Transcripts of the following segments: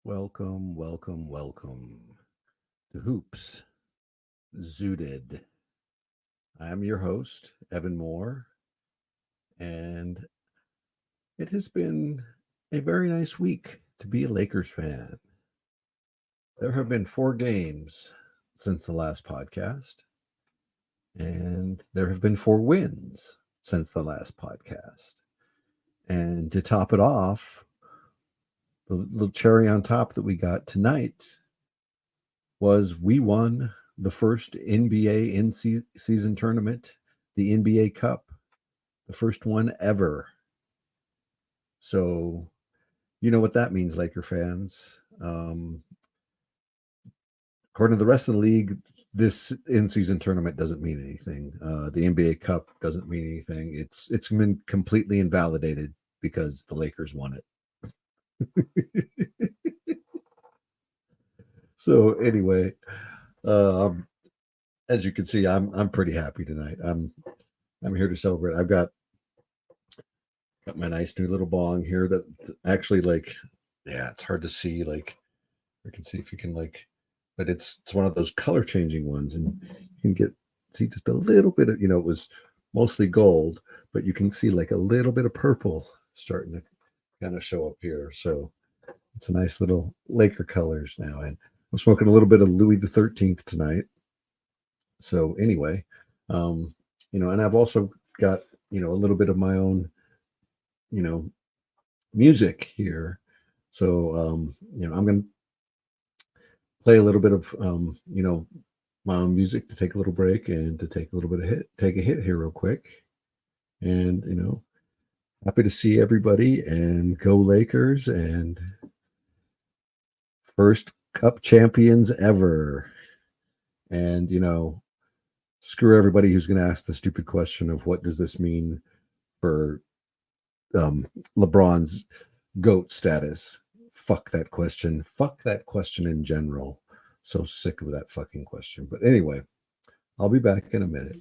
Welcome, welcome, welcome to Hoops Zooted. I'm your host, Evan Moore, and it has been a very nice week to be a Lakers fan. There have been 4 games since the last podcast, and there have been 4 wins since the last podcast. And to top it off, the little cherry on top that we got tonight was we won the first NBA in-season tournament, the NBA Cup, the first one ever. So you know what that means, Laker fans. According to the rest of the league, this in-season tournament doesn't mean anything. The NBA Cup doesn't mean anything. It's been completely invalidated because the Lakers won it. So anyway, as you can see, I'm pretty happy tonight. I'm here to celebrate. I've got my nice new little bong here that actually it's hard to see. Like I can see if you can but it's one of those color changing ones, and you can see just a little bit of it was mostly gold, but you can see like a little bit of purple starting to kind of show up here. So it's a nice little Laker colors now, and I'm smoking a little bit of Louis the 13th tonight. So anyway, and I've also got a little bit of my own music here. So I'm going to play a little bit of my own music to take a little break and to take a hit here real quick. And happy to see everybody, and go Lakers, and first cup champions ever. And screw everybody who's going to ask the stupid question of what does this mean for LeBron's GOAT status. Fuck that question. Fuck that question in general. So sick of that fucking question. But anyway, I'll be back in a minute.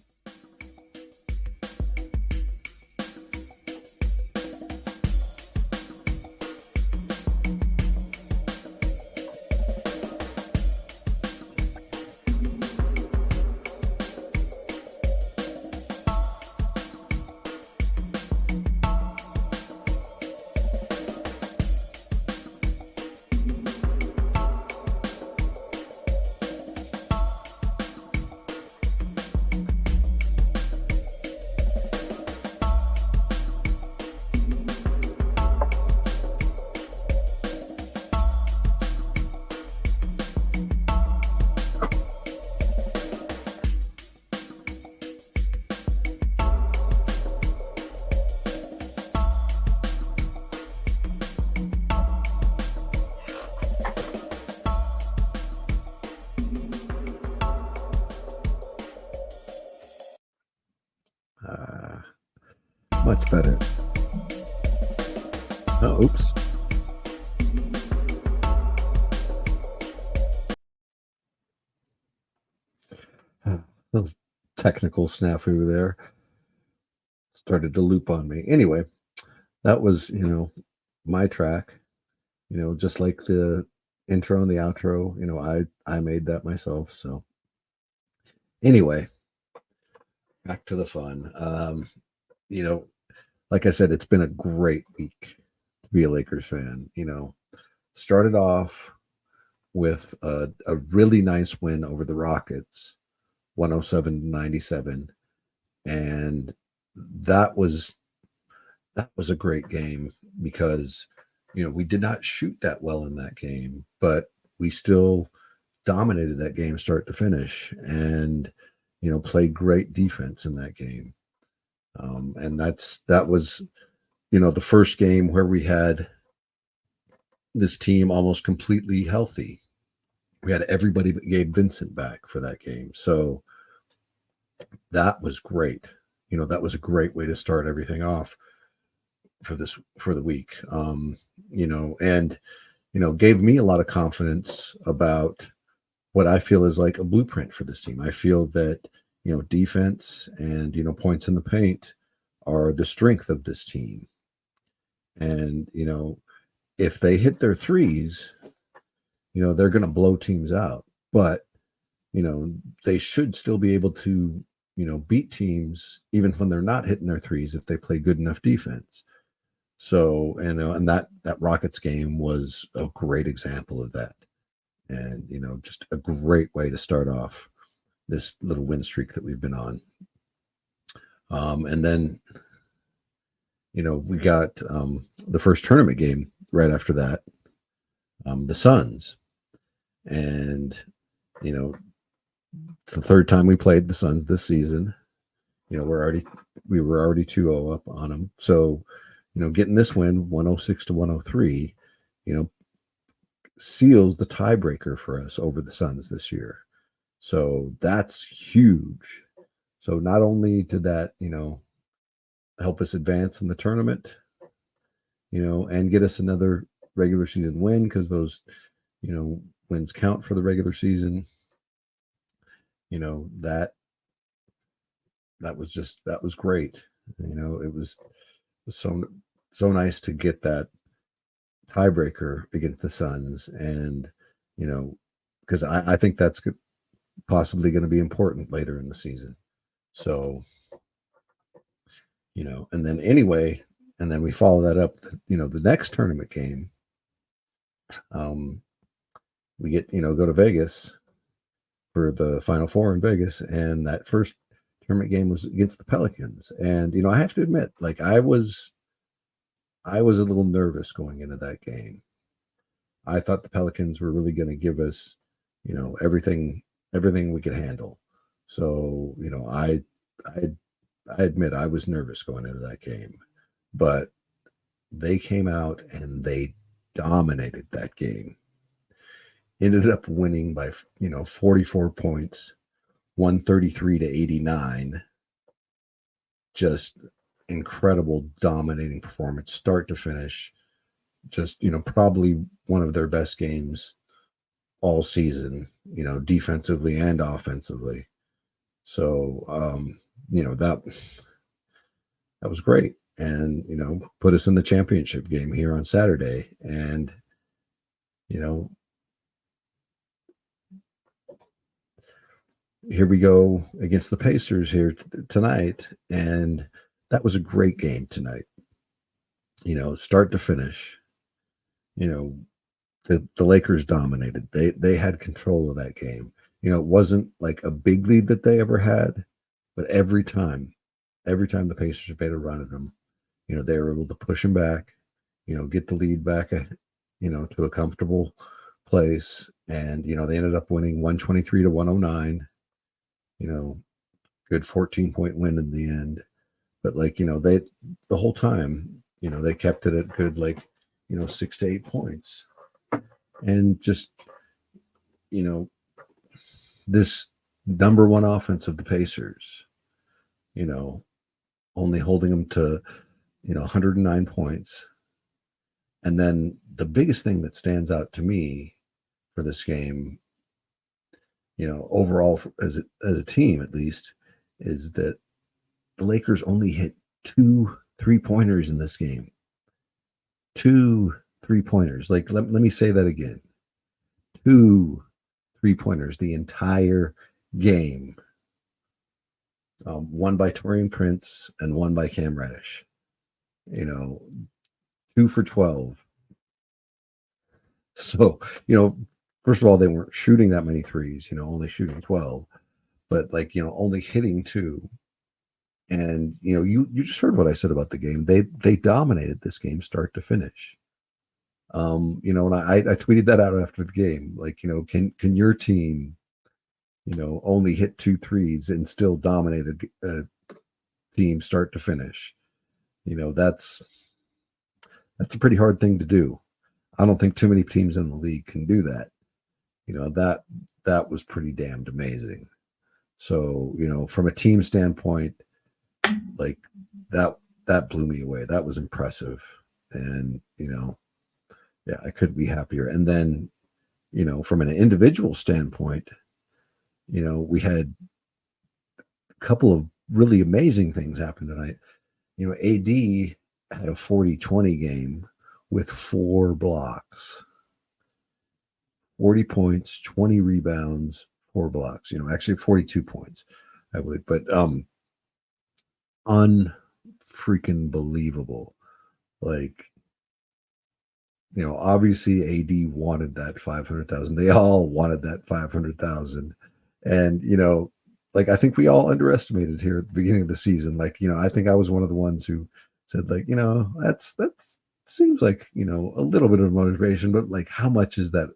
Much better. Oh, oops. Those technical snafu there started to loop on me. Anyway, that was, my track. Just like the intro and the outro, I made that myself. So anyway, back to the fun. Like I said, it's been a great week to be a Lakers fan. Started off with a really nice win over the Rockets, 107-97, and that was a great game because we did not shoot that well in that game, but we still dominated that game start to finish, and played great defense in that game. And that was the first game where we had this team almost completely healthy. We had everybody but Gabe Vincent back for that game, so that was great. That was a great way to start everything off for the week. And gave me a lot of confidence about what I feel is like a blueprint for this team. I feel that defense and points in the paint are the strength of this team. And if they hit their threes, they're going to blow teams out, but they should still be able to, beat teams even when they're not hitting their threes if they play good enough defense. So, and that Rockets game was a great example of that. And, just a great way to start off this little win streak that we've been on. And then, we got the first tournament game right after that, the Suns. And, it's the third time we played the Suns this season. We were already 2-0 up on them. So, getting this win 106-103, seals the tiebreaker for us over the Suns this year. So that's huge. So not only did that, help us advance in the tournament, and get us another regular season win, because those, wins count for the regular season. That was great. It was so nice to get that tiebreaker against the Suns, and because I think that's possibly going to be important later in the season. So, and then we follow that up, the next tournament game. We get, go to Vegas for the Final Four in Vegas, and that first tournament game was against the Pelicans. And, I have to admit, like I was a little nervous going into that game. I thought the Pelicans were really going to give us, everything we could handle. So, I admit I was nervous going into that game, but they came out and they dominated that game. Ended up winning by, 44 points, 133-89. Just incredible, dominating performance, start to finish. Just, probably one of their best games all season, defensively and offensively. So, that was great. And, put us in the championship game here on Saturday. And, here we go against the Pacers here tonight. And that was a great game tonight, start to finish. The Lakers dominated. They had control of that game. It wasn't like a big lead that they ever had, but every time the Pacers made a run at them, they were able to push them back, get the lead back, to a comfortable place. And, they ended up winning 123-109, good 14-point win in the end. But the whole time, they kept it at good, 6 to 8 points. And just, this number one offense of the Pacers, only holding them to, 109 points. And then the biggest thing that stands out to me for this game, overall as a team, at least, is that the Lakers only hit 2 3-pointers in this game. 2 3-pointers. Let me say that again. 2 3-pointers the entire game. One by Taurean Prince and one by Cam Reddish. 2 for 12. So, first of all, they weren't shooting that many threes, only shooting 12, but only hitting 2. And, you just heard what I said about the game. They dominated this game start to finish. And I tweeted that out after the game. Can your team, only hit 2 threes and still dominate a team start to finish? That's a pretty hard thing to do. I don't think too many teams in the league can do that. That was pretty damned amazing. So, from a team standpoint, that blew me away. That was impressive. And, yeah, I couldn't be happier. And then, from an individual standpoint, we had a couple of really amazing things happen tonight. AD had a 40-20 game with 4 blocks. 40 points, 20 rebounds, 4 blocks, actually 42 points, I believe. But unfreaking believable. Like, obviously AD wanted that 500,000. They all wanted that 500,000. And, like I think we all underestimated here at the beginning of the season. Like, I think I was one of the ones who said, like, that's seems like, a little bit of motivation, but like how much is that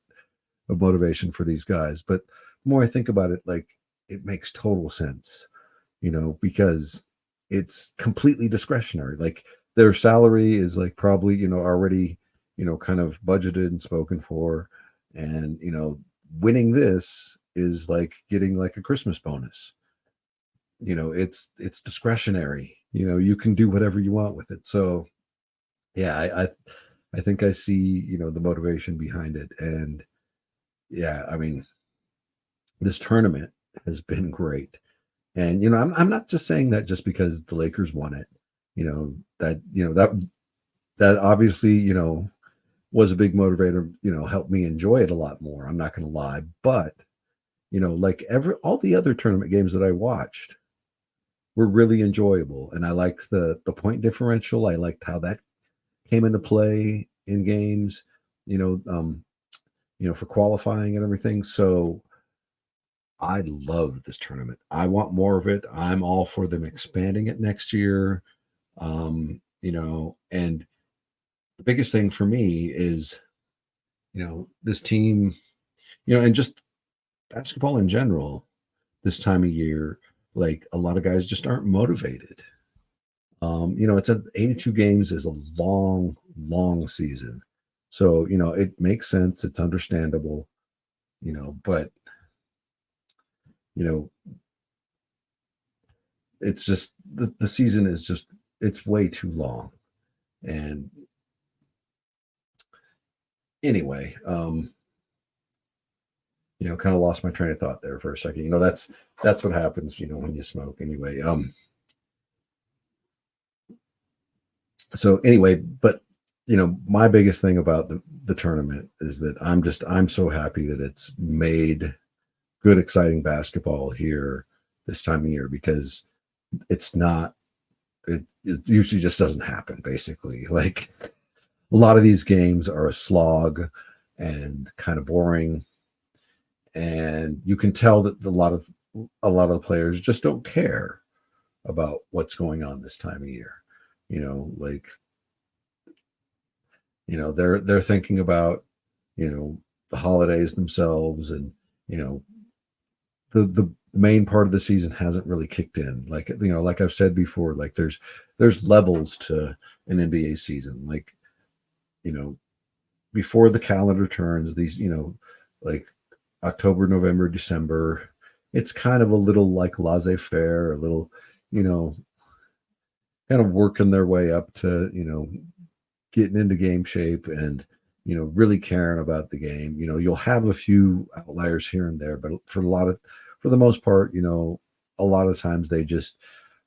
of motivation for these guys? But the more I think about it, like it makes total sense, because it's completely discretionary. Like their salary is like probably, already, kind of budgeted and spoken for. And, winning this is like getting like a Christmas bonus. It's discretionary. You can do whatever you want with it. So yeah, I think I see, the motivation behind it. And yeah, I mean, this tournament has been great. And I'm not just saying that just because the Lakers won it. That obviously, was a big motivator, helped me enjoy it a lot more. I'm not going to lie, but like all the other tournament games that I watched were really enjoyable, and I liked the point differential. I liked how that came into play in games, you know, um, for qualifying and everything. So I love this tournament. I want more of it. I'm all for them expanding it next year. And the biggest thing for me is, this team, and just basketball in general this time of year, like a lot of guys just aren't motivated. It's 82 games is a long, long season. So, it makes sense. It's understandable, but, you know, it's just the season is just, it's way too long. And anyway, kind of lost my train of thought there for a second. That's what happens, when you smoke anyway. So anyway, but my biggest thing about the tournament is that I'm so happy that it's made good, exciting basketball here this time of year, because it's not it usually just doesn't happen, basically. Like a lot of these games are a slog and kind of boring, and you can tell that a lot of the players just don't care about what's going on this time of year. Like, they're thinking about, the holidays themselves, and, the main part of the season hasn't really kicked in. Like, like I've said before, like there's levels to an NBA season. Like, you know, before the calendar turns, these, like October, November, December, it's kind of a little like laissez-faire, a little, you know, kind of working their way up to, getting into game shape and, really caring about the game. You'll have a few outliers here and there, but for the most part, a lot of times they just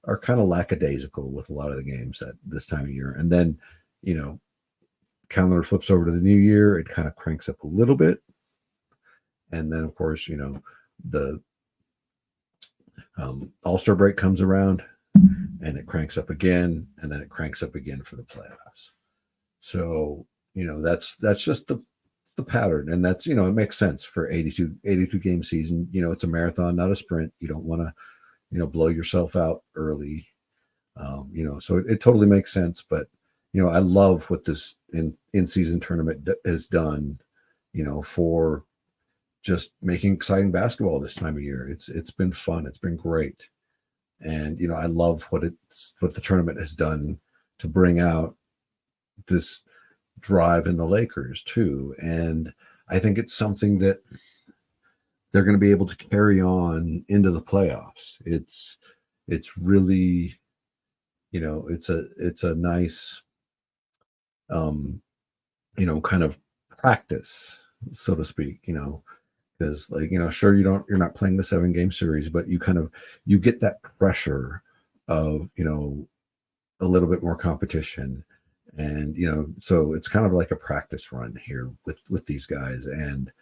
are kind of lackadaisical with a lot of the games at this time of year. And then, you know, calendar flips over to the new year, it kind of cranks up a little bit. And then, of course, the All-Star break comes around and it cranks up again, and then it cranks up again for the playoffs. So, that's just the pattern. And that's, it makes sense for 82 game season. It's a marathon, not a sprint. You don't want to, blow yourself out early. So it totally makes sense. But, I love what this in season tournament has done, for just making exciting basketball this time of year. It's been fun. It's been great. And, I love what the tournament has done to bring out this drive in the Lakers too. And I think it's something that they're going to be able to carry on into the playoffs. It's really, it's a nice, kind of practice, so to speak, because like, sure, you're not playing the 7 game series, but you get that pressure of, a little bit more competition. And, so it's kind of like a practice run here with these guys. And,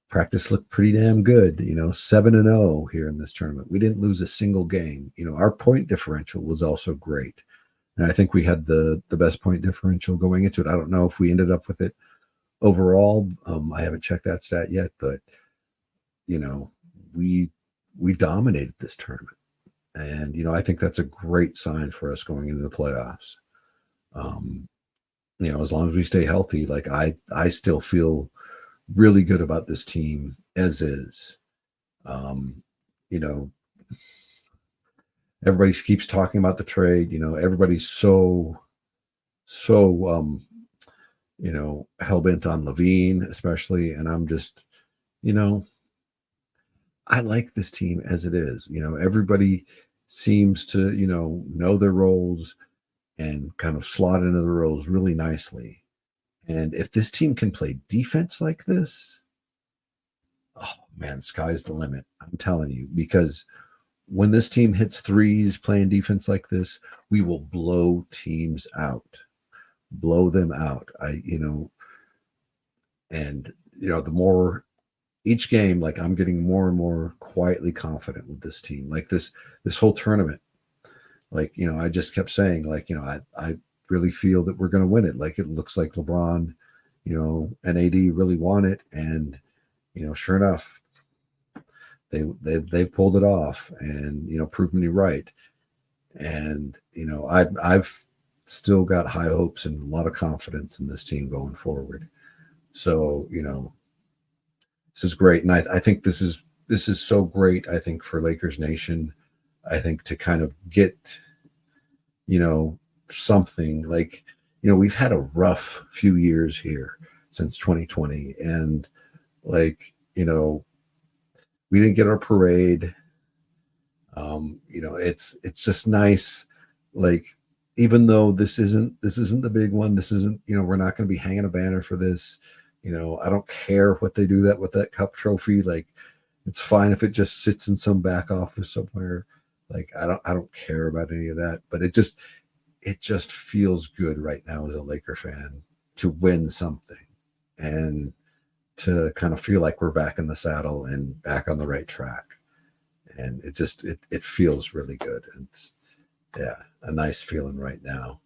practice looked pretty damn good, 7-0 here in this tournament. We didn't lose a single game. Our point differential was also great. And I think we had the best point differential going into it. I don't know if we ended up with it overall. I haven't checked that stat yet, but we we dominated this tournament. And I think that's a great sign for us going into the playoffs. Um, as long as we stay healthy, like I still feel really good about this team as is. Um, you know, everybody keeps talking about the trade. Everybody's so hell bent on Levine, especially, and I'm just, you know, I like this team as it is. Everybody seems to, know their roles and kind of slot into the roles really nicely. And if this team can play defense like this, oh man, sky's the limit. I'm telling you, because when this team hits threes playing defense like this, we will blow teams out, blow them out. And the more each game, like I'm getting more and more quietly confident with this team. Like this whole tournament, like I just kept saying, like I really feel that we're going to win it. Like it looks like LeBron, and AD really want it, and sure enough, they've pulled it off, and proved me right. And I've still got high hopes and a lot of confidence in this team going forward. So this is great, and I think this is so great. I think for Lakers Nation, I think to kind of get something like we've had a rough few years here since 2020, and like we didn't get our parade. It's just nice, like even though this isn't the big one, this isn't we're not going to be hanging a banner for this. I don't care what they do that with that cup trophy. Like it's fine if it just sits in some back office somewhere. Like I don't care about any of that, but it just feels good right now as a Laker fan to win something and to kind of feel like we're back in the saddle and back on the right track. And it feels really good. It's a nice feeling right now,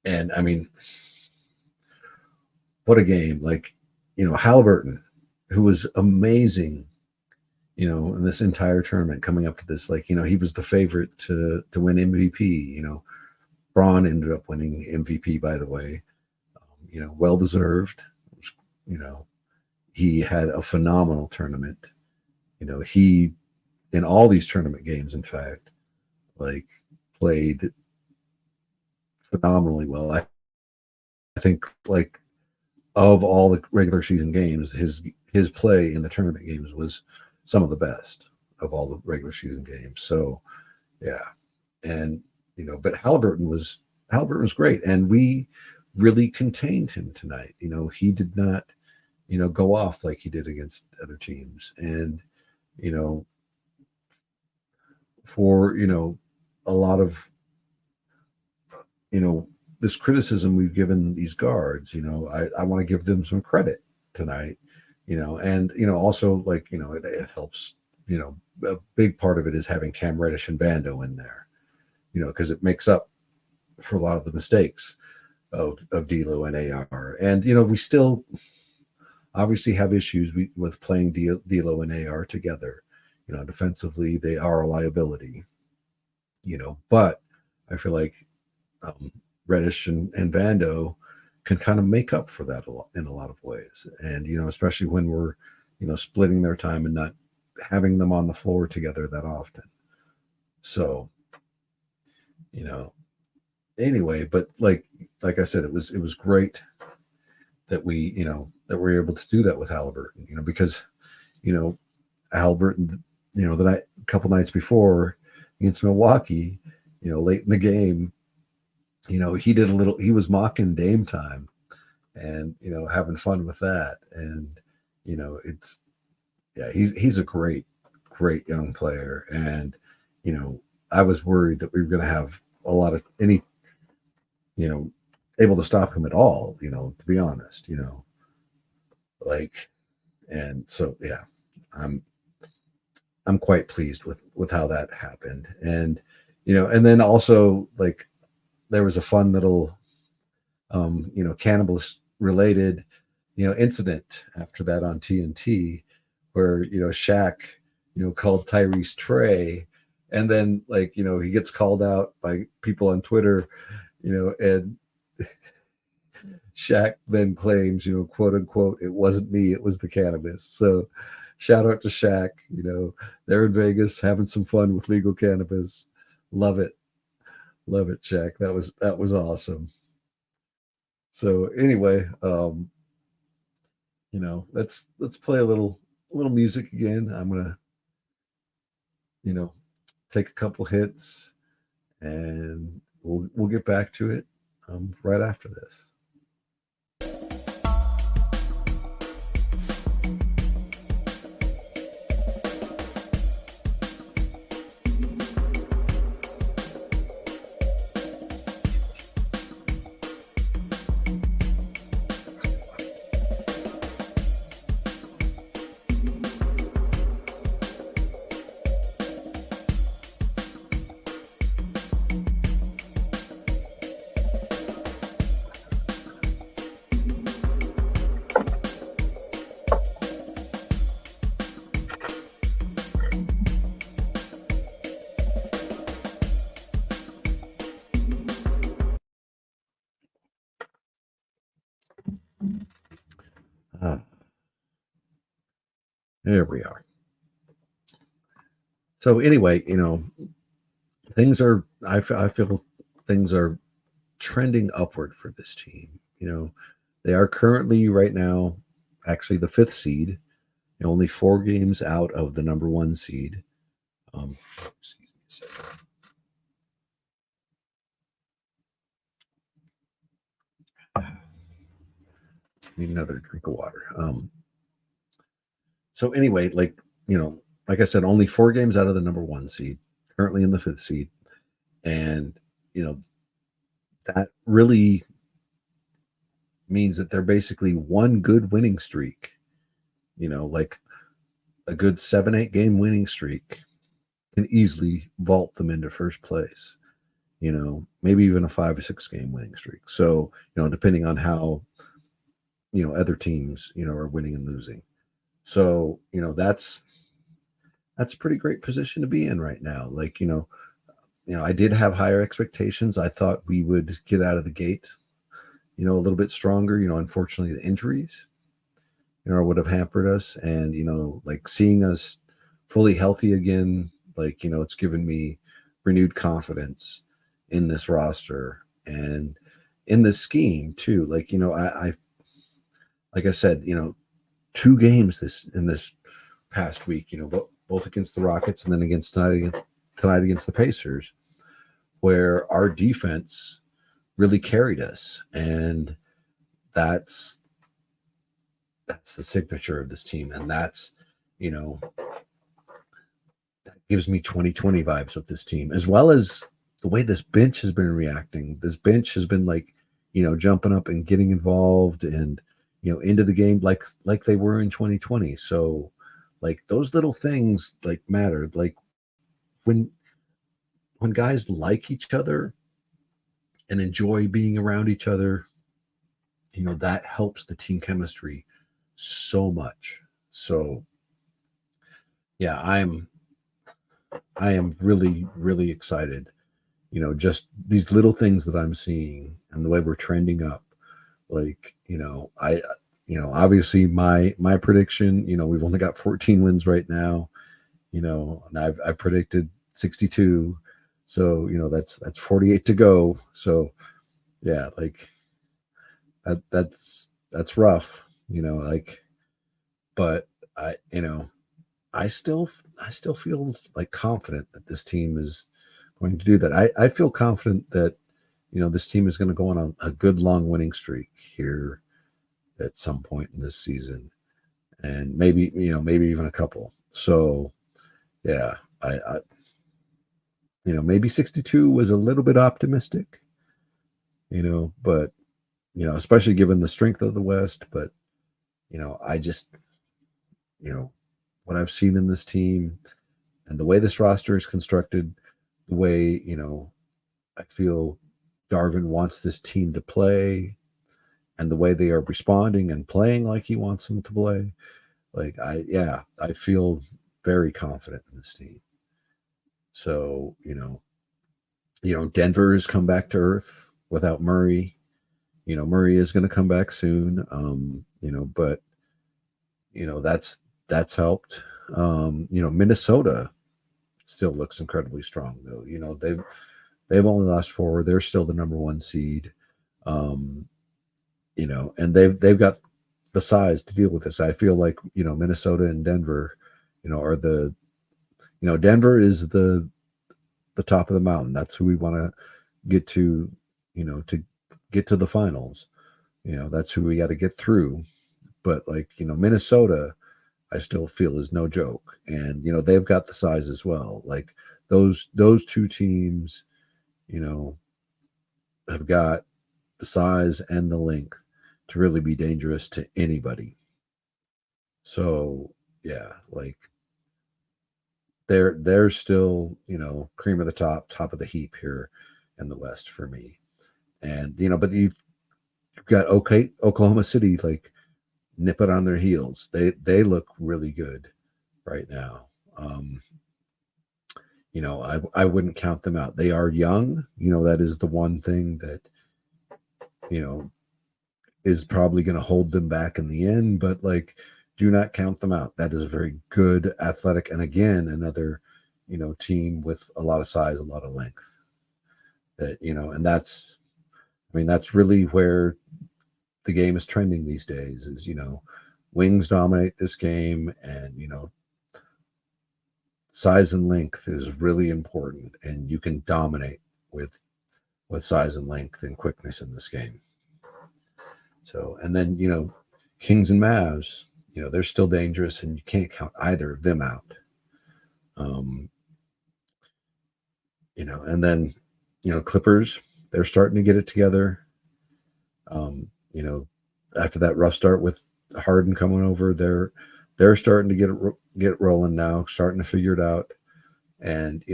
and I mean, what a game. Like, Halliburton, who was amazing, in this entire tournament coming up to this, like, he was the favorite to win MVP. Braun ended up winning MVP, by the way. Well deserved. You know, he had a phenomenal tournament. He in all these tournament games, in fact, like played phenomenally well. I think like of all the regular season games, his play in the tournament games was some of the best of all the regular season games. So yeah, and but Halliburton was great, and we really contained him tonight. He did not go off like he did against other teams, and you know for a lot of this criticism we've given these guards, I want to give them some credit tonight, and also like it helps. A big part of it is having Cam Reddish and Bando in there, because it makes up for a lot of the mistakes of D'Lo and AR, and we still obviously have issues with playing D'Lo and AR together. Defensively they are a liability, but I feel like Reddish and Vando can kind of make up for that in a lot of ways. And, especially when we're, splitting their time and not having them on the floor together that often. So, anyway, but like I said, it was great that that we're able to do that with Halliburton, because, Halliburton, the night, a couple nights before against Milwaukee, late in the game, he was mocking Dame time and, having fun with that. And, he's a great, great young player. And, I was worried that we were going to have a lot of any able to stop him at all, to be honest, like, and so, yeah, I'm, I'm quite pleased with how that happened. And, and then also like there was a fun little, cannabis related, incident after that on TNT where, Shaq, called Tyrese Trey. And then like, he gets called out by people on Twitter, and Shaq then claims, quote unquote, it wasn't me, it was the cannabis. So shout out to Shaq, they're in Vegas having some fun with legal cannabis. Love it. Love it, Shaq. That was awesome. So anyway, let's play a little music again. I'm gonna, you know, take a couple hits and we'll get back to it right after this. Ah, there we are. So anyway, things are I feel things are trending upward for this team. They are currently right now actually the fifth seed, only 4 games out of the number one seed. Excuse me a second. Need another drink of water. So anyway, like I said, only 4 games out of the number one seed, currently in the fifth seed, and you know that really means that they're basically one good winning streak. Like a good 7-8 game winning streak can easily vault them into first place. Maybe even a 5 or 6 game winning streak. So depending on how other teams are winning and losing. So that's a pretty great position to be in right now. Like I did have higher expectations. I thought we would get out of the gate a little bit stronger. Unfortunately, the injuries would have hampered us, and like seeing us fully healthy again, like it's given me renewed confidence in this roster and in this scheme too. Like I like I said, 2 games this past week, both against the Rockets and then against tonight against the Pacers, where our defense really carried us, and that's the signature of this team, and that's you know that gives me 2020 vibes with this team, as well as the way this bench has been reacting. This bench has been like jumping up and getting involved and into the game like they were in 2020. So like those little things like matter. Like when guys like each other and enjoy being around each other, that helps the team chemistry so much. So yeah, I am really really excited. Just these little things that I'm seeing and the way we're trending up. Like I obviously my prediction, we've only got 14 wins right now, and I predicted 62. So that's 48 to go. So yeah, like that's rough, like, but I still feel like confident that this team is going to do that. I feel confident that this team is going to go on a good long winning streak here at some point in this season, and maybe even a couple. So yeah, I maybe 62 was a little bit optimistic, but especially given the strength of the West. But, I just, you know, what I've seen in this team and the way this roster is constructed, the way, I feel Darvin wants this team to play and the way they are responding and playing like he wants them to play. Like, I feel very confident in this team. So, Denver has come back to earth without Murray. Murray is going to come back soon. But that's helped. Minnesota still looks incredibly strong though. They've only lost 4. They're still the number 1 seed. And they've got the size to deal with this. I feel like, Minnesota and Denver, are Denver is the top of the mountain. That's who we want to get to, to get to the finals. That's who we got to get through. But Minnesota, I still feel is no joke. And, they've got the size as well. Like those 2 teams, have got the size and the length to really be dangerous to anybody. So, yeah, like they're still, cream of the top of the heap here in the West for me. And, but you've got Oklahoma City, like nip it on their heels. They look really good right now. I wouldn't count them out. They are young. That is the one thing that, is probably going to hold them back in the end, but like, do not count them out. That is a very good athletic. And again, another, team with a lot of size, a lot of length that, and that's really where the game is trending these days is, wings dominate this game and, size and length is really important and you can dominate with size and length and quickness in this game. So, and then, Kings and Mavs, they're still dangerous and you can't count either of them out. And then, Clippers, they're starting to get it together. After that rough start with Harden coming over, they're starting to get rolling now, starting to figure it out. And,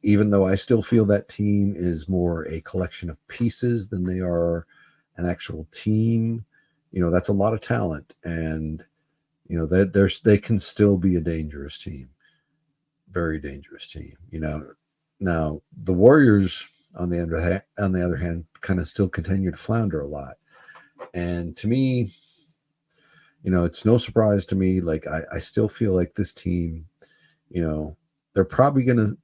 even though I still feel that team is more a collection of pieces than they are an actual team, that's a lot of talent. And, they can still be a dangerous team, very dangerous team. Now the Warriors, on the other hand, kind of still continue to flounder a lot. And to me, it's no surprise to me. Like I still feel like this team, they're probably going to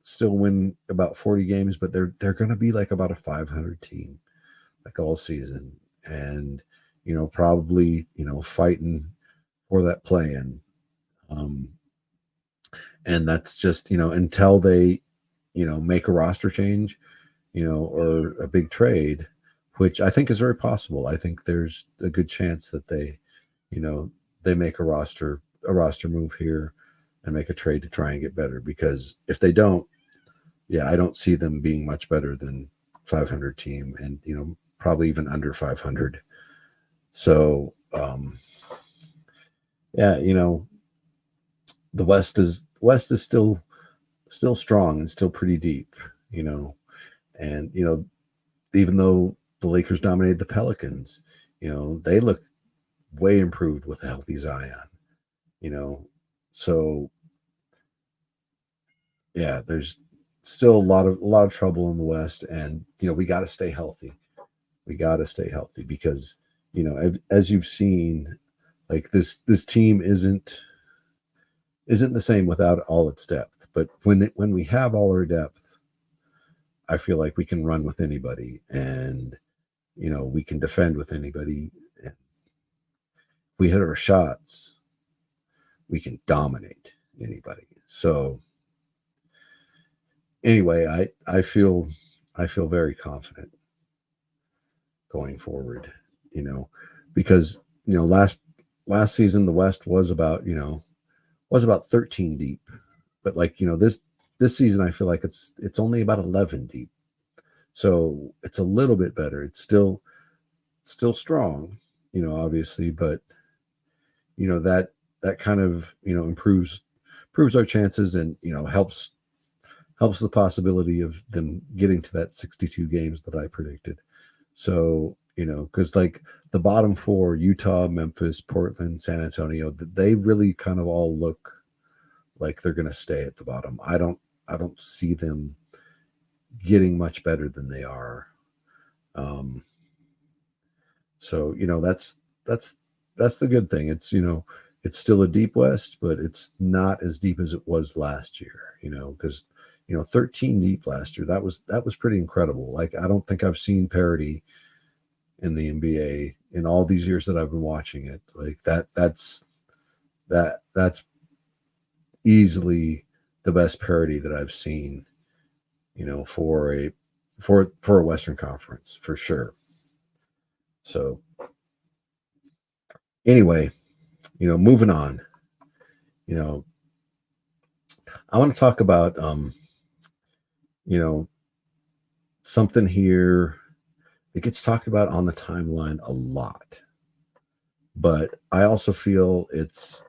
still win about 40 games, but they're going to be like about a 500 team, like all season, and probably fighting for that play-in. And that's just until they make a roster change, or a big trade, which I think is very possible. I think there's a good chance that they make a roster move here and make a trade to try and get better. Because if they don't, I don't see them being much better than 500 team, and probably even under 500. So the West is still strong and still pretty deep, and even though the Lakers dominated the Pelicans, they look way improved with a healthy Zion, so there's still a lot of trouble in the West, and we got to stay healthy. We got to stay healthy because as you've seen, like this team isn't the same without all its depth. But when we have all our depth, I feel like we can run with anybody, and we can defend with anybody. If we hit our shots, we can dominate anybody. So anyway, I feel very confident going forward, because last season the West was about 13 deep, but this season I feel like it's only about 11 deep. So it's a little bit better. It's still still strong, obviously, but that kind of improves our chances, and helps the possibility of them getting to that 62 games that I predicted. So, because like the bottom four, Utah, Memphis, Portland, San Antonio, they really kind of all look like they're going to stay at the bottom. I don't see them getting much better than they are. Um, so, that's the good thing. It's still a deep West, but it's not as deep as it was last year, because 13 deep last year, that was pretty incredible. Like, I don't think I've seen parity in the NBA in all these years that I've been watching it. Like that's easily the best parity that I've seen, for a Western Conference, for sure. So anyway, moving on, you know, I want to talk about you know, something here that gets talked about on the timeline a lot. But I also feel it's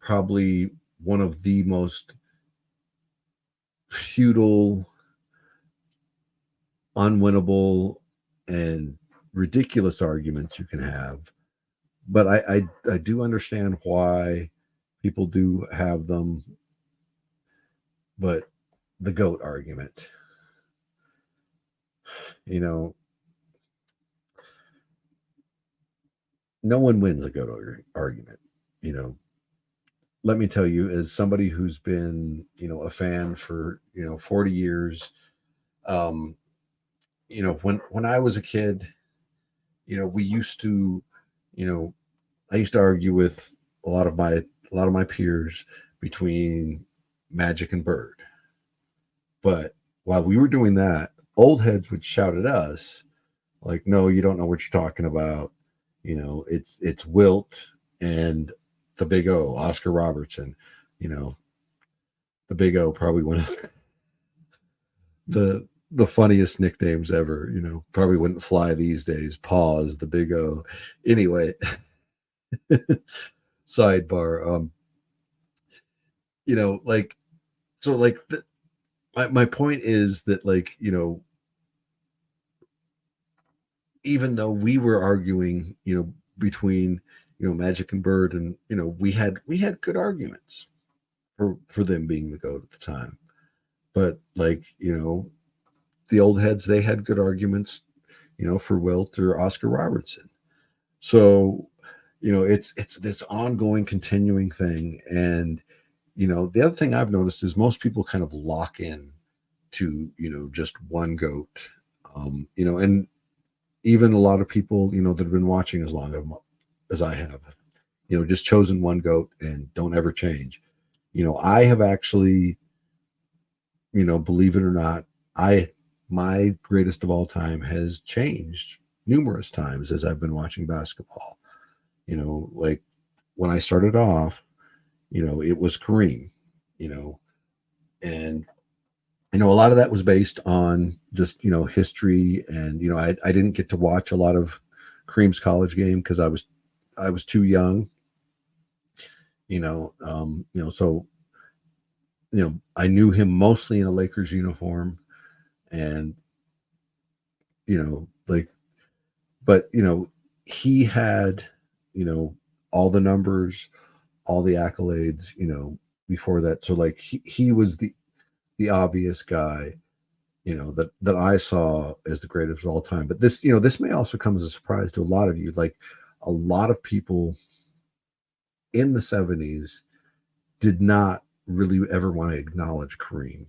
probably one of the most futile, unwinnable, and ridiculous arguments you can have. But I do understand why people do have them. But the GOAT argument, you know, no one wins a GOAT argument. You know, let me tell you, as somebody who's been, a fan for, 40 years, um, when I was a kid, we used to, you know, I used to argue with a lot of my peers between Magic and Bird. But while we were doing that, old heads would shout at us like, "No, you don't know what you're talking about. It's Wilt and the Big O, Oscar Robertson. You know, the Big O, probably one of the funniest nicknames ever. Probably wouldn't fly these days. Pause, the Big O. Anyway, sidebar. Like, so, like, my point is that, like, even though we were arguing, between, Magic and Bird, and we had good arguments for them being the GOAT at the time. But, like, the old heads, they had good arguments, for Wilt or Oscar Robertson. So, it's this ongoing, continuing thing. And, the other thing I've noticed is most people kind of lock in to, just one GOAT. And even a lot of people, that have been watching as long as I have, just chosen one GOAT and don't ever change. I have actually, believe it or not, my greatest of all time has changed numerous times as I've been watching basketball. Like, when I started off, it was Kareem, you know, and a lot of that was based on just, history. And, I didn't get to watch a lot of Kareem's college game because I was too young, so, I knew him mostly in a Lakers uniform. And, like, but, he had, all the numbers, all the accolades, before that. So, like, he was the obvious guy, that I saw as the greatest of all time. But this may also come as a surprise to a lot of you. Like, a lot of people in the 70s did not really ever want to acknowledge Kareem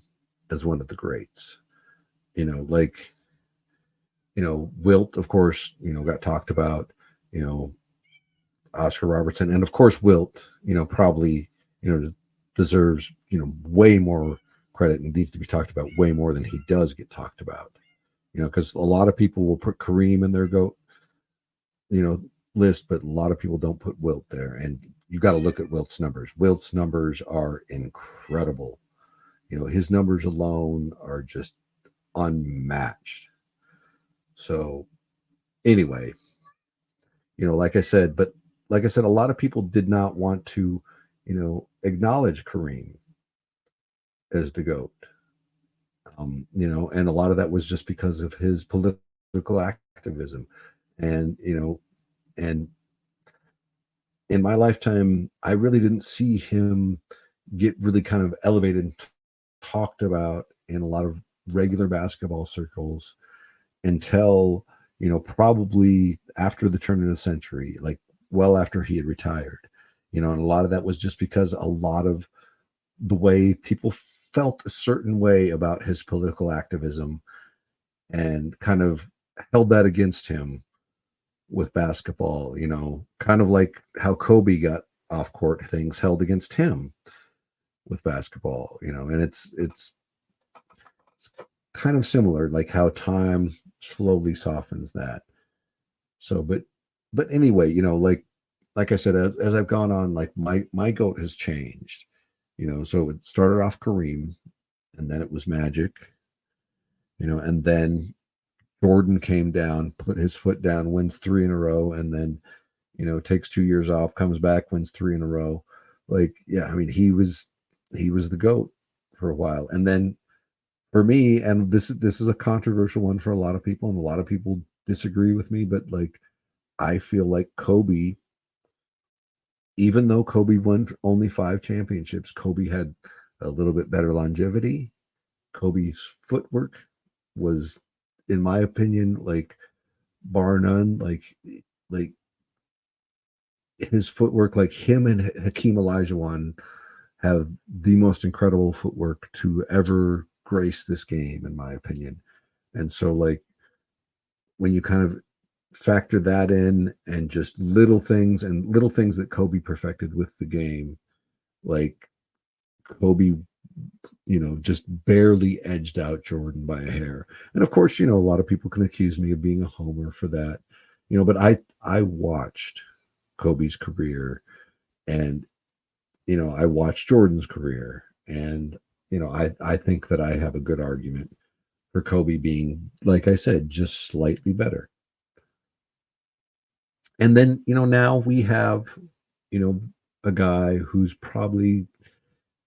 as one of the greats. Like, Wilt, of course, got talked about, you know, Oscar Robertson, and of course Wilt, probably, deserves, way more credit and needs to be talked about way more than he does get talked about. Because a lot of people will put Kareem in their GOAT, list, but a lot of people don't put Wilt there. And you got to look at Wilt's numbers. Wilt's numbers are incredible. His numbers alone are just unmatched. So anyway, Like I said, a lot of people did not want to, acknowledge Kareem as the GOAT. And a lot of that was just because of his political activism. And, and in my lifetime, I really didn't see him get really kind of elevated and talked about in a lot of regular basketball circles until, probably after the turn of the century, like well after he had retired. And a lot of that was just because a lot of the way people felt a certain way about his political activism and kind of held that against him with basketball, kind of like how Kobe got off court things held against him with basketball, and it's kind of similar, like how time slowly softens that. So, but anyway, like I said, as I've gone on, like my goat has changed, so it started off Kareem, and then it was Magic, and then Jordan came down, put his foot down, wins three in a row, and then, takes 2 years off, comes back, wins three in a row. Like, yeah, I mean, he was the GOAT for a while. And then for me, and this is a controversial one for a lot of people, and a lot of people disagree with me, but like I feel like Kobe, even though Kobe won only 5 championships, Kobe had a little bit better longevity. Kobe's footwork was, in my opinion, like bar none, like his footwork, like him and Hakeem Olajuwon have the most incredible footwork to ever grace this game, in my opinion. And so, like, when you kind of factor that in and just little things that Kobe perfected with the game, like Kobe, just barely edged out Jordan by a hair. And of course, a lot of people can accuse me of being a homer for that, but I watched Kobe's career, and I watched Jordan's career, and I think that I have a good argument for Kobe being, like I said, just slightly better. And then, now we have, you know, a guy who's probably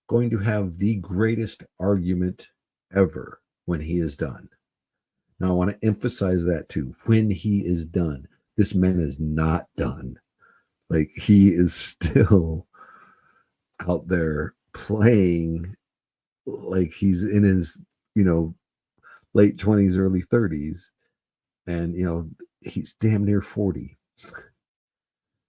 going to have the greatest argument ever when he is done. Now, I want to emphasize that too. When he is done, this man is not done. Like, he is still out there playing like he's in his, late 20s, early 30s. And, he's damn near 40.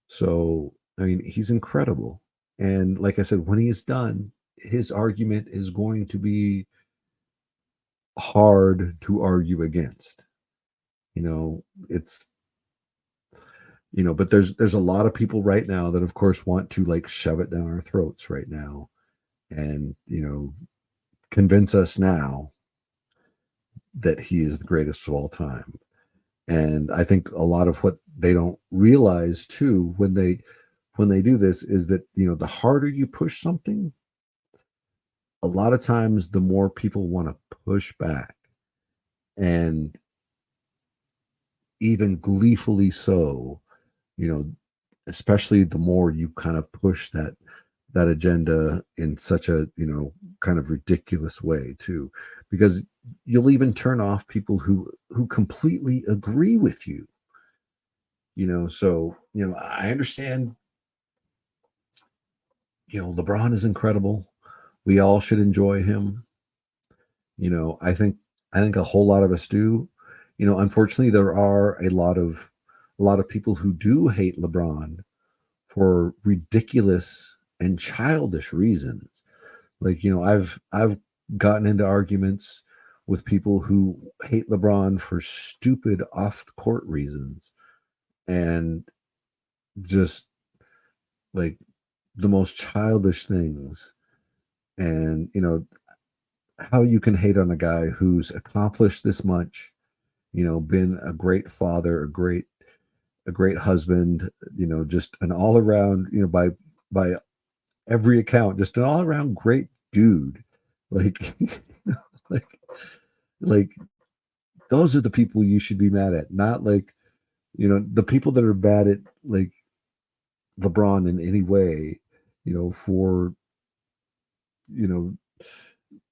So, I mean, he's incredible. And like I said, when he is done, his argument is going to be hard to argue against. It's, but there's a lot of people right now that of course want to like shove it down our throats right now and, convince us now that he is the greatest of all time. And I think a lot of what they don't realize too when they do this is that, the harder you push something, a lot of times the more people want to push back, and even gleefully so, you know, especially the more you kind of push that agenda in such a, kind of ridiculous way too, because you'll even turn off people who completely agree with you. So, I understand, LeBron is incredible. We all should enjoy him. I think a whole lot of us do. Unfortunately, there are a lot of people who do hate LeBron for ridiculous and childish reasons. Like, I've gotten into arguments with people who hate LeBron for stupid off the court reasons, and just like the most childish things. And how you can hate on a guy who's accomplished this much, been a great father, a great husband, just an all around, by every account, just an all around great dude. Like, like, like those are the people you should be mad at, not like the people that are bad at like LeBron in any way, for you know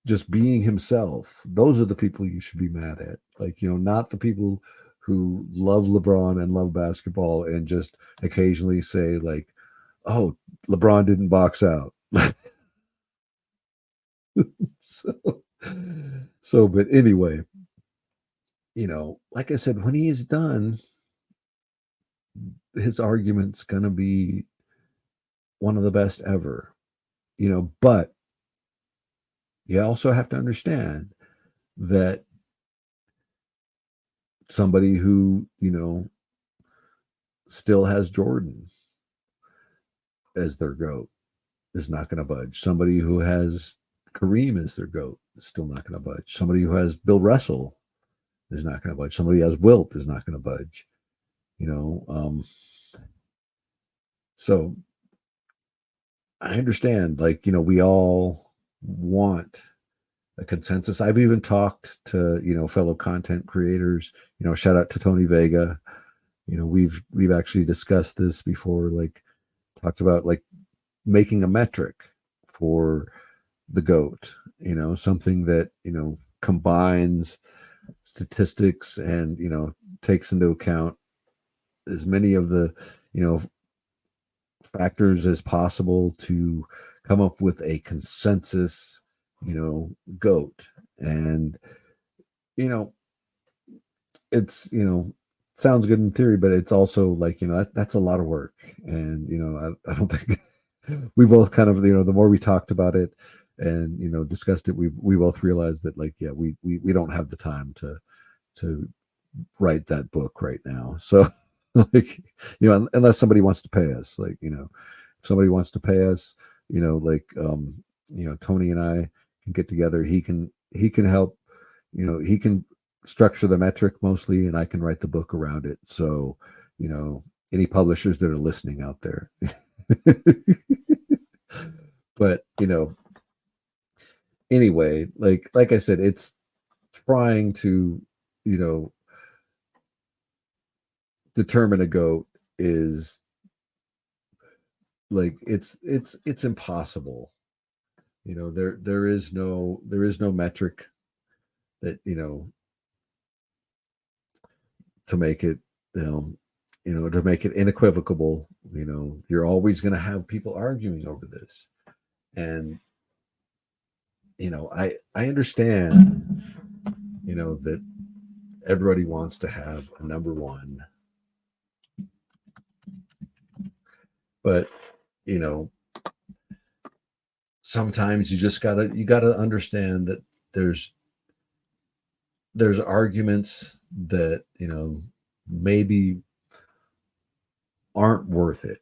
just being himself. Those are the people you should be mad at. Like, not the people who love LeBron and love basketball and just occasionally say like, "Oh, LeBron didn't box out." so, but anyway, like I said, when he is done, his argument's gonna be one of the best ever. But you also have to understand that somebody who, still has Jordan as their GOAT is not going to budge. Somebody who has Kareem as their GOAT is still not going to budge. Somebody who has Bill Russell is not going to budge. Somebody who has Wilt is not going to budge. So I understand, like, we all want a consensus. I've even talked to, fellow content creators, shout out to Tony Vega. We've actually discussed this before, like talked about like making a metric for the GOAT, something that, combines statistics and, takes into account as many of the, factors as possible to come up with a consensus, GOAT. And, it's, sounds good in theory, but it's also like, that's a lot of work. And, I don't think we both kind of, the more we talked about it and, discussed it, we both realized that like, yeah, we don't have the time to write that book right now. So like, unless somebody wants to pay us, like, if somebody wants to pay us, like, Tony and I can get together. He can help, he can structure the metric mostly, and I can write the book around it. So, any publishers that are listening out there, but, anyway, like I said, it's trying to, you know, determine a GOAT is like it's impossible. There is no metric that, to make it, to make it unequivocal. You're always going to have people arguing over this. And, I understand, that everybody wants to have a number one, but, you know, sometimes you gotta understand that there's arguments that, maybe aren't worth it.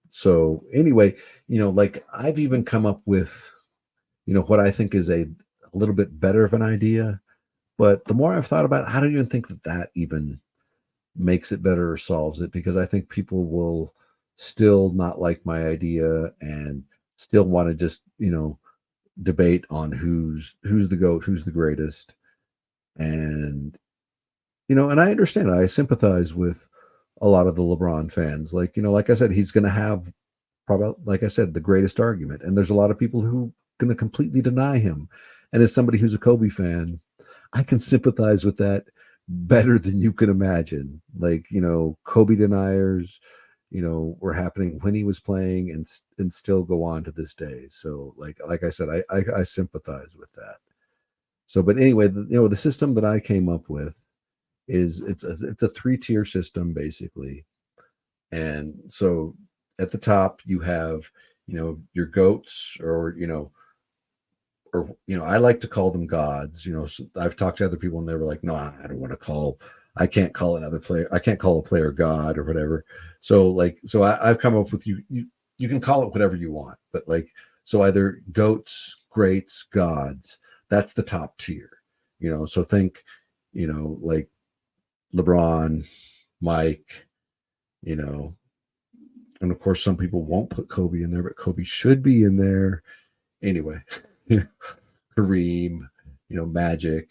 So anyway, like I've even come up with, what I think is a little bit better of an idea. But the more I've thought about it, I don't even think that that even makes it better or solves it, because I think people will still not like my idea and still want to just, debate on who's the GOAT, who's the greatest. And, and I understand, I sympathize with a lot of the LeBron fans. Like, like I said, he's going to have probably, like I said, the greatest argument. And there's a lot of people who going to completely deny him. And as somebody who's a Kobe fan, I can sympathize with that better than you can imagine. Like, Kobe deniers, were happening when he was playing and still go on to this day. So like I said, I sympathize with that. So, but anyway, the system that I came up with is it's a 3-tier system basically. And so at the top you have, your goats, or I like to call them gods. So I've talked to other people and they were like, no, I don't want to call. I can't call another player. I can't call a player God or whatever. So I've come up with you can call it whatever you want, but like, so either goats, greats, gods. That's the top tier. So think, like LeBron, Mike, and of course some people won't put Kobe in there, but Kobe should be in there anyway. Kareem, Magic,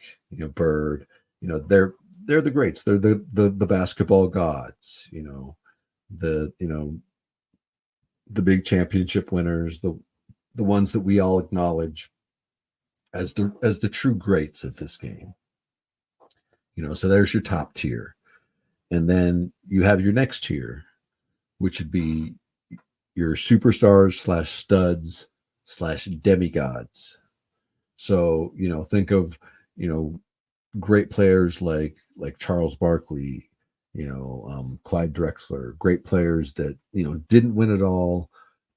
Bird, they're they're the greats. They're the basketball gods, you know, the you know the big championship winners, the ones that we all acknowledge as the true greats of this game. You know, so there's your top tier. And then you have your next tier, which would be your superstars slash studs slash demigods. So, you know, think of, you know, great players like Charles Barkley, you know, Clyde Drexler, great players that, you know, didn't win it all,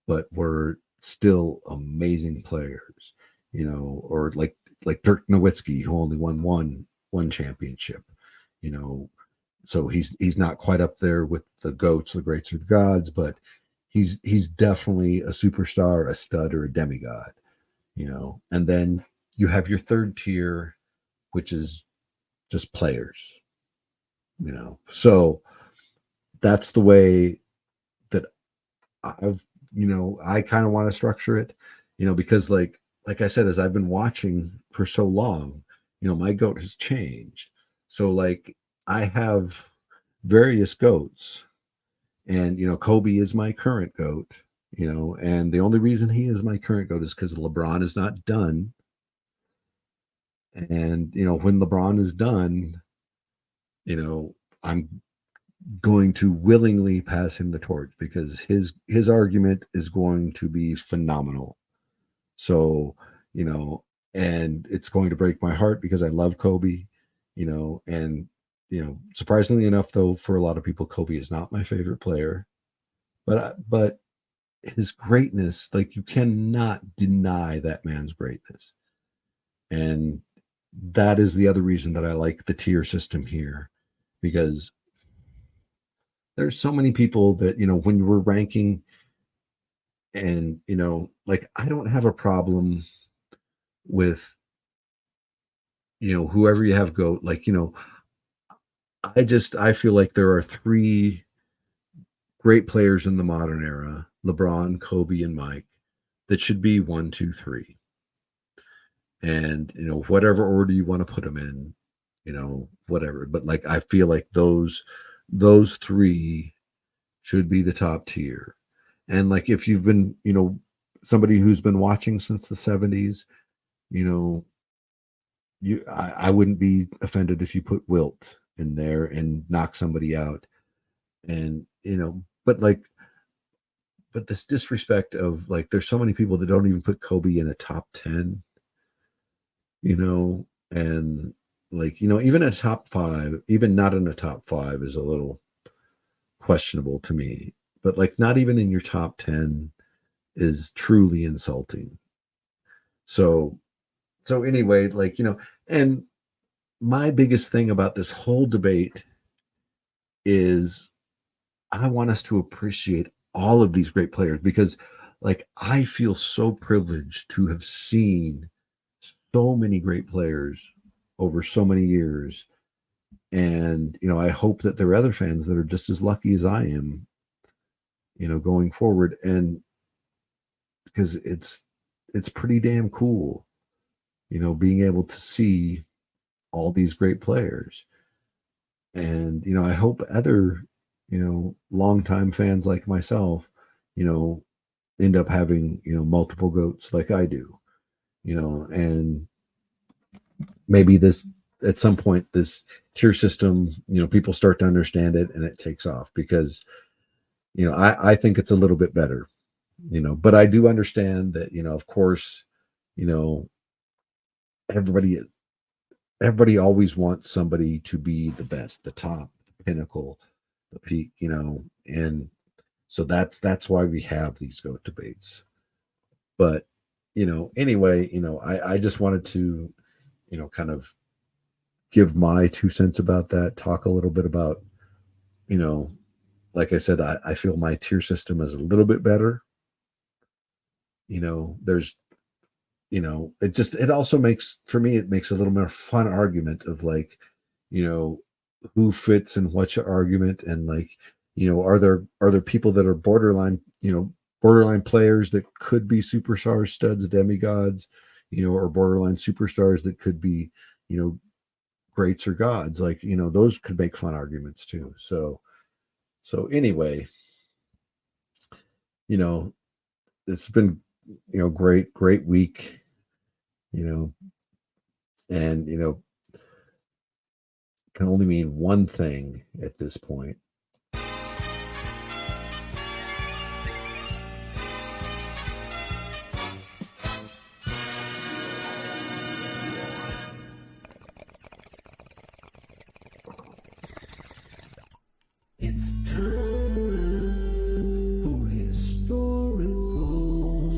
but were still amazing players, you know, or like Dirk Nowitzki, who only won one championship, you know. So he's not quite up there with the goats, the greats, or the gods, but he's definitely a superstar, a stud, or a demigod, you know. And then you have your third tier, which is just players, you know. So that's the way that I've, you know, I kind of want to structure it, you know, because like I said, as I've been watching for so long, you know, my goat has changed. So like I have various goats, and you know, Kobe is my current goat, you know, and the only reason he is my current goat is because LeBron is not done. And you know, when LeBron is done, you know, I'm going to willingly pass him the torch because his argument is going to be phenomenal. So, you know, and it's going to break my heart because I love Kobe, you know, and you know, surprisingly enough, though, for a lot of people, Kobe is not my favorite player, but his greatness, like you cannot deny that man's greatness, and that is the other reason that I like the tier system here, because there's so many people that, you know, when we're ranking, and you know, like I don't have a problem with, you know, whoever you have go, like, you know, I feel like there are three great players in the modern era: LeBron, Kobe, and Mike, that should be one, two, three. And you know, whatever order you want to put them in, you know, whatever. But like I feel like those three should be the top tier. And like if you've been, you know, somebody who's been watching since the 70s, you know, I wouldn't be offended if you put Wilt in there and knock somebody out. And you know, but this disrespect of like there's so many people that don't even put Kobe in a top 10, you know, and like, you know, even a top five, even not in a top five is a little questionable to me. But like not even in your top 10 is truly insulting. So so anyway, like, you know, and my biggest thing about this whole debate is I want us to appreciate all of these great players because like I feel so privileged to have seen so many great players over so many years. And you know, I hope that there are other fans that are just as lucky as I am, you know, going forward. And because it's pretty damn cool, you know, being able to see all these great players. And you know, I hope other, you know, longtime fans like myself, you know, end up having, you know, multiple goats like I do, you know. And maybe this, at some point, this tier system, you know, people start to understand it and it takes off because, you know, I think it's a little bit better, you know, but I do understand that, you know, of course, you know, everybody everybody always wants somebody to be the best, the top, the pinnacle, the peak, you know. And so that's why we have these goat debates. But you know, anyway, you know, I just wanted to, you know, kind of give my 2 cents about that, talk a little bit about, you know, like I said, I feel my tier system is a little bit better. You know, there's, you know, it just, it also makes, for me, it makes a little more fun argument of like, you know, who fits in which argument. And like, you know, are there people that are borderline, you know, borderline players that could be superstars, studs, demigods, you know, or borderline superstars that could be, you know, greats or gods, like, those could make fun arguments too. So anyway, you know, it's been, great week, you know, and, can only mean one thing at this point. It's time for historical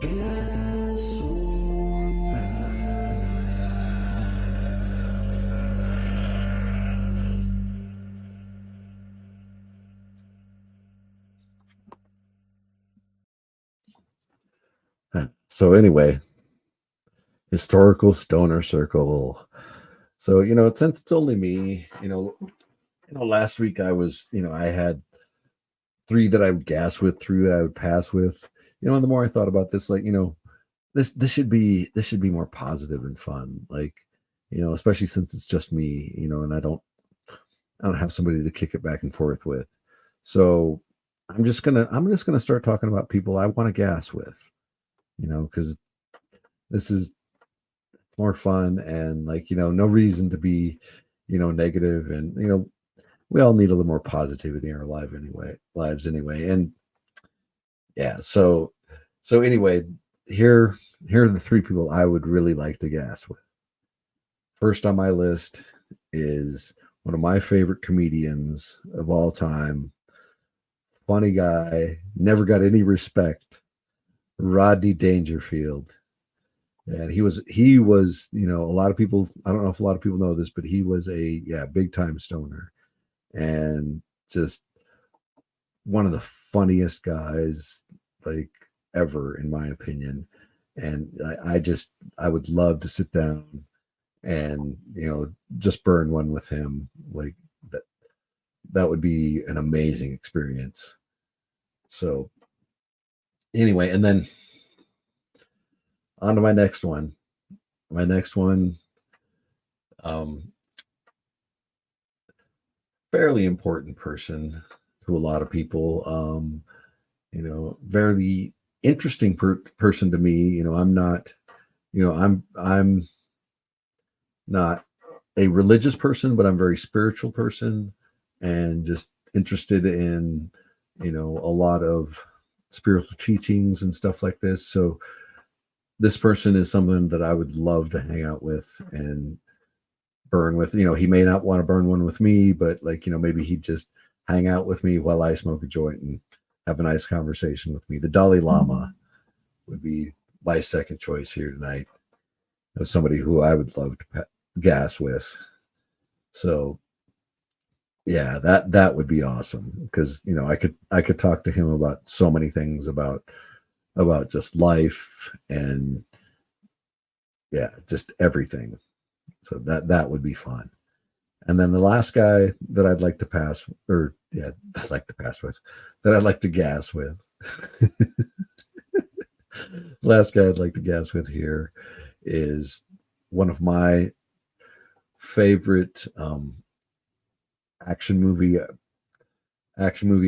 Gas or So anyway, historical stoner circle. So, since it's only me, last week I had three that I would gas with, three I would pass with. And the more I thought about this, like, this should be more positive and fun. Like, especially since it's just me, and I don't have somebody to kick it back and forth with. So I'm just gonna start talking about people I want to gas with, because this is more fun, and, like, no reason to be, negative, and, we all need a little more positivity in our lives anyway. And yeah, so anyway, here are the three people I would really like to gas with. First on my list is one of my favorite comedians of all time, funny guy, never got any respect, Rodney Dangerfield. And he was, a lot of people, I don't know if a lot of people know this, but he was a big time stoner, and just one of the funniest guys, like, ever, in my opinion. And I would love to sit down and, just burn one with him. Like, that would be an amazing experience. So anyway, and then on to my next one. My next one, um, fairly important person to a lot of people. Very interesting person to me. I'm not a religious person, but I'm a very spiritual person, and just interested in, a lot of spiritual teachings and stuff like this. So this person is someone that I would love to hang out with and burn with. He may not want to burn one with me, but, like, maybe he'd just hang out with me while I smoke a joint and have a nice conversation with me. The Dalai Lama would be my second choice here tonight. Somebody who I would love to gas with. So yeah, that would be awesome, because, I could talk to him about so many things, about just life, and yeah, just everything. So that would be fun. And then the last guy that I'd like to pass, or yeah, I'd like to pass with, that I'd like to gas with. Last guy I'd like to gas with here is one of my favorite action movie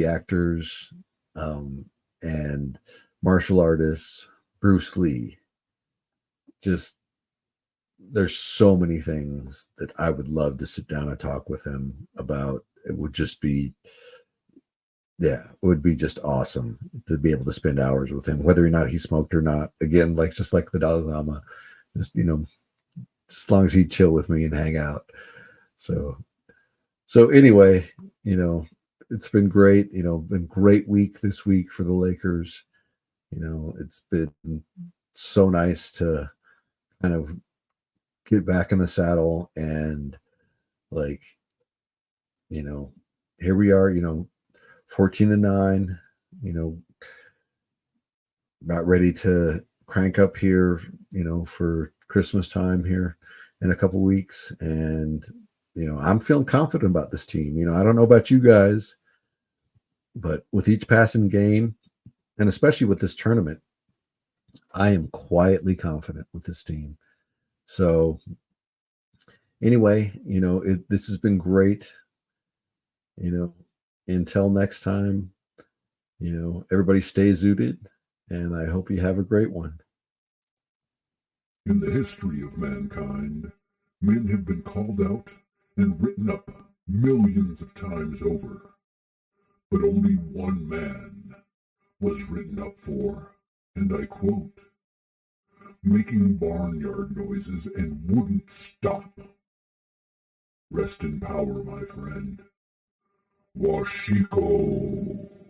actors, and martial artists, Bruce Lee. Just, there's so many things that I would love to sit down and talk with him about. It would just be, it would be just awesome to be able to spend hours with him, whether or not he smoked or not. Again, like, just like the Dalai Lama, just, as long as he'd chill with me and hang out. So anyway, it's been great. Been great week this week for the Lakers. It's been so nice to kind of get back in the saddle, and, like, here we are, 14-9, about ready to crank up here, for Christmas time here in a couple weeks. And, I'm feeling confident about this team. I don't know about you guys, But with each passing game, and especially with this tournament, I am quietly confident with this team. So anyway, this has been great. You know, until next time, everybody stay zooted, and I hope you have a great one. In the history of mankind, men have been called out and written up millions of times over, but only one man was written up for, and I quote, making barnyard noises and wouldn't stop. Rest in power, my friend. Washiko.